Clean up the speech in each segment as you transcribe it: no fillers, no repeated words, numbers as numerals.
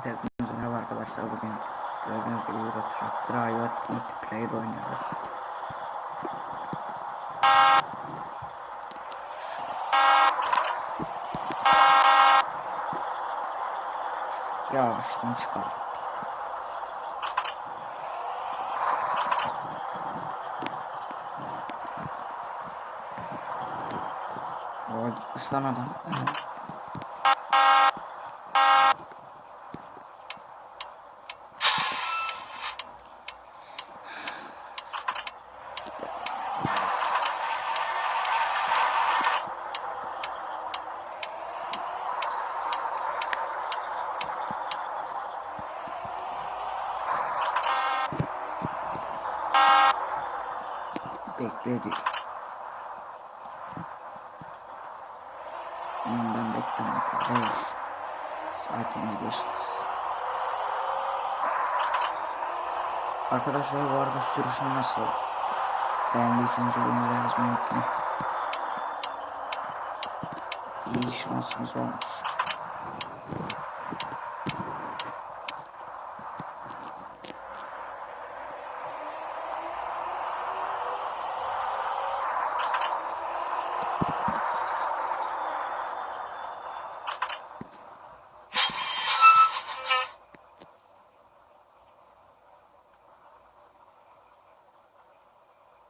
Evet, hepinize merhaba arkadaşlar. Bugün gördüğünüz gibi Euro Truck Driver multiplayer oynuyoruz. Yavaştan çıkalım. O gitmiş lan adam. Bekle diyor. Ben beklemem kardeş. Saatiniz geçti. Arkadaşlar bu arada sürüşüm nasıl? Beğendiyseniz yorumlara yazmayı unutmayın. İyi şansınız olmuş.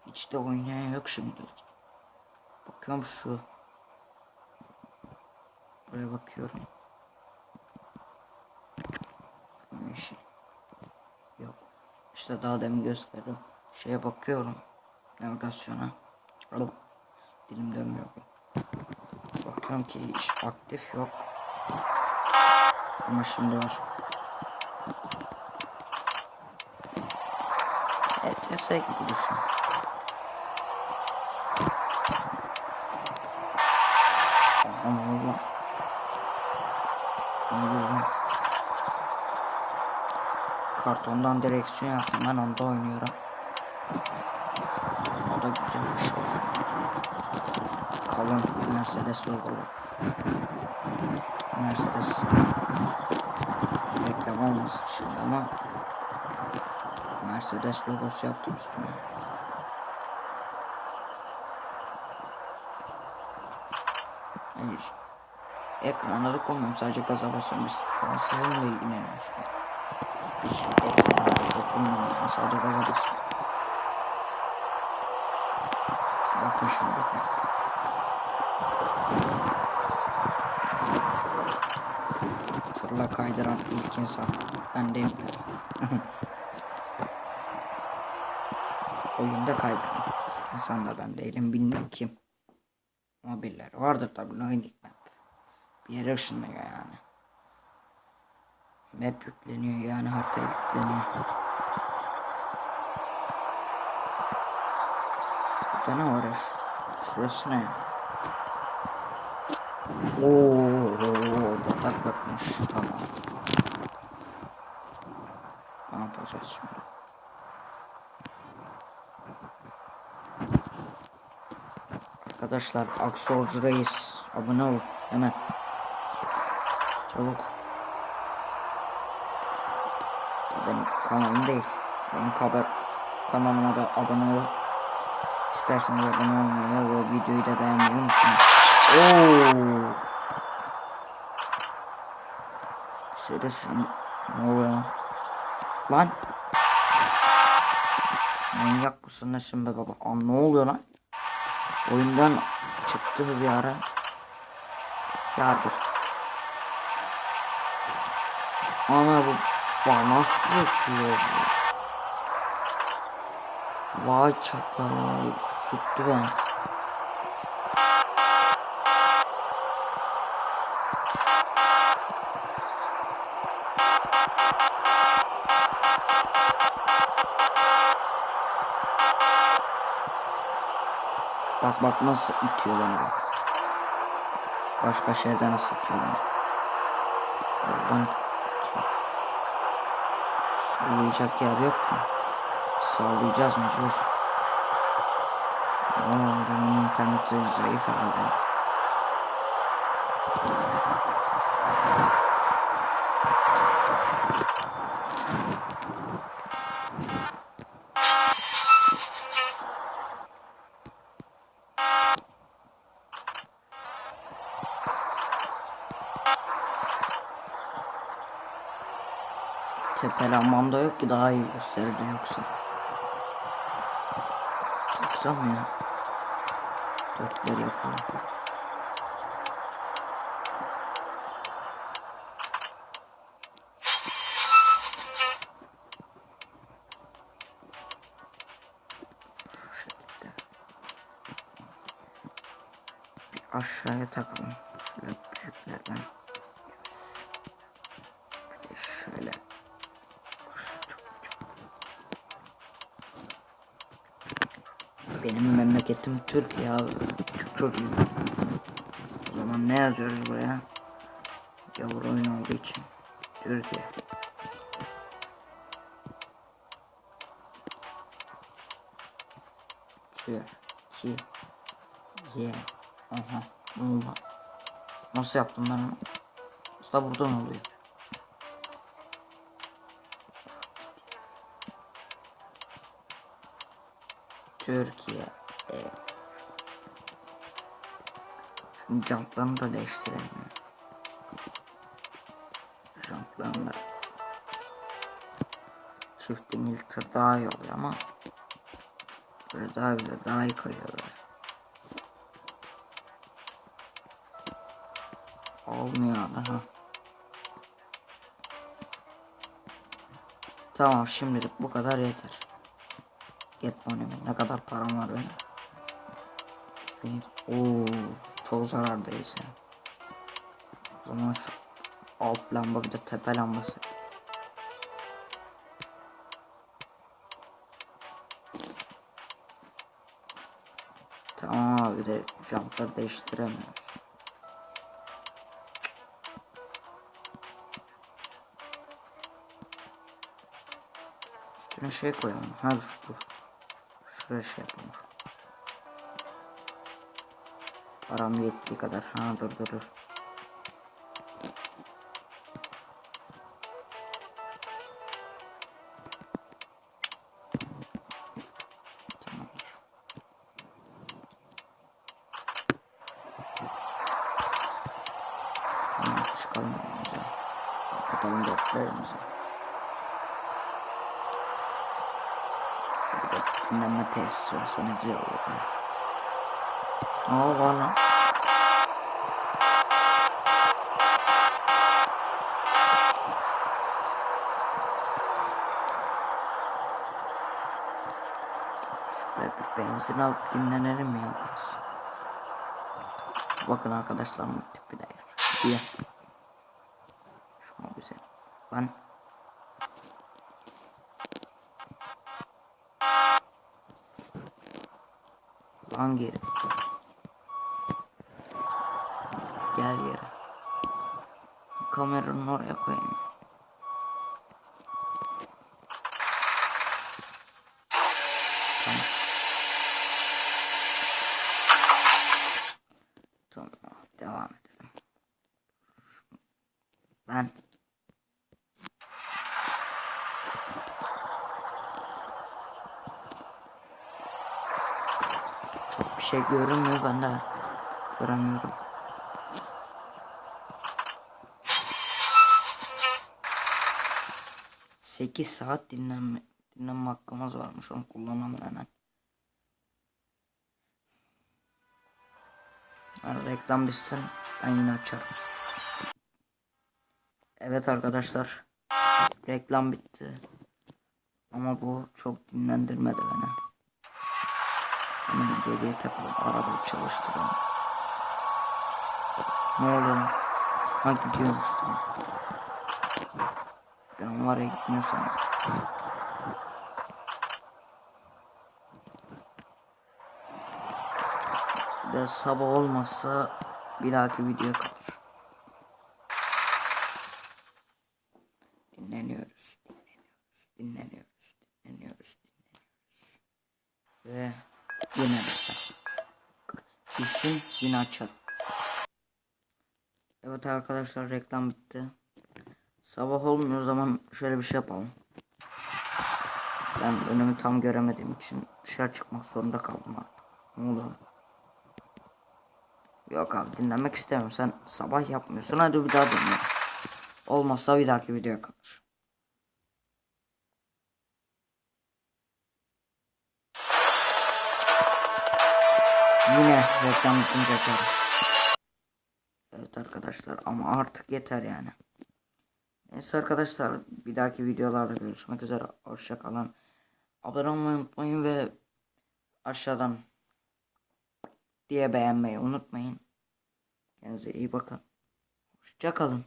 Hiç de oynayan yok şimdilik. Bakıyorum şu. Buraya bakıyorum. Yeşil. Yok. İşte daha demin gösterdim. Şeye bakıyorum. Navigasyona. Dilim dönmüyor. Bakıyorum ki hiç aktif yok. Ama şimdi var. ETS gibi düşün. Aha ne oldu? Ne oldu? Kartondan direksiyon yaptım, ben onda oynuyorum. O da güzel bir şey. Kalın Mercedes logolu. Mercedes reklam olmasın şimdi ama Mercedes logosu yaptım üstüne. Hayır. Ekrana da koymuyorum, sadece gaza basıyorum. Ben sizinle ilgileniyorum şu an. Hiç ekrana dokunmuyorum yani, sadece gaza basıyorum. Bakın şimdi bakın. Tırla kaydıran ilk insan ben değilim. Oyunda kaydıran insan da ben değilim, bilmem kim. Ama birileri vardır tabii, oynadık ben. Bir yere ışınlıyor yani. Map yükleniyor yani, harita yükleniyor. Şurada ne var ya? Şurası ne? Ooo, bataklıkmış. Tamam. Ne yapacağız şimdi? Arkadaşlar, Aksorcu Reis abone ol hemen. Çabuk. Benim kanalım değil. Benim kanalıma da abone ol. İsterseniz abone olmayı ve videoyu da beğenmeyi unutmayın. Ooo. Serious, ne oluyor lan? Lan. Manyak mısın nesin be baba? Aa, ne oluyor lan? Oyundan çıktı bir ara. Yardır. Ana bu bana sürtüyor bu. Vay çakal, vay sürttü beni. Bak bak nasıl itiyor beni bak. Başka şehirde nasıl itiyor beni. Oradan itiyor. Sallayacak yer yok ki. Sallayacağız mecbur. Adamın interneti zayıf herhalde. Tepelenmam da yok ki, daha iyi gösterirdi yoksa. Taksam ya. Dörtleri yapalım. Şu şekilde. Bir aşağıya takalım. Şöyle büyüklerden. Yes. Bir de şöyle. Aşağı çok. Benim memleketim Türkiye abi. Türk çocuğuyum. O zaman ne yazıyoruz buraya? Gavur oyun olduğu için. Türkiye. Türkiye. Aha. Allah. Nasıl yaptım ben onu? Usta buradan oluyor. Türkiye. Şimdi jantlarını da değiştirelim. Jantlarını da. Çift İngiltere daha iyi oluyor ama böyle daha güzel, daha iyi kayıyorlar. Olmuyor daha. Tamam, şimdilik bu kadar yeter. Get money'me ne kadar param var benim? Oo, çok zarardayız ya. O zaman şu alt lamba bir de tepe lambası. Tamam abi, de jantları değiştiremiyoruz. Üstüne şey koyalım. Ha dur. Şuraya şey yapalım. Param yettiği kadar. Ha dur. Tamamdır. Hemen çıkalım önümüze. Kapatalım dörtlerimizi. Bir de dinlenme tesisi olsa ne güzel olurdu. Aa var lan. Şöyle bir benzin alıp dinlenelim ya biraz. Bakın arkadaşlar, mutluluk bir değer. Diye. Şuna güzel. Lan geri. Gel yere. Kameranın oraya koyayım. Tamam. Tamam, devam edelim. Ben çok bir şey görünmüyor, ben de göremiyorum. Sekiz saat dinlenme hakkımız varmış, onu kullanalım hemen. Yani reklam bitsin, ben yine açarım. Evet arkadaşlar, reklam bitti. Ama bu çok dinlendirmedi beni. Hemen geriye takalım, arabayı çalıştıralım. Ne oluyor? Ha, gidiyormuş tamam. Ben var ya, gitmiyorsam. De sabah olmazsa bir dahaki videoya kalır. Dinleniyoruz. Ve yine bitsin, yine açalım. Evet arkadaşlar, reklam bitti. Sabah olmuyor, o zaman şöyle bir şey yapalım. Ben önümü tam göremediğim için dışarı çıkmak zorunda kaldım artık. Ne oldu? Yok abi, dinlemek istemiyorum. Sen sabah yapmıyorsun. Hadi bir daha dinle. Olmazsa bir dahaki videoya kalır. Yine reklam bitince açarım. Evet arkadaşlar, ama artık yeter yani. Neyse arkadaşlar, bir dahaki videolarda görüşmek üzere. Hoşça kalın. Abone olmayı unutmayın ve aşağıdan diye beğenmeyi unutmayın. Kendinize iyi bakın. Hoşça kalın.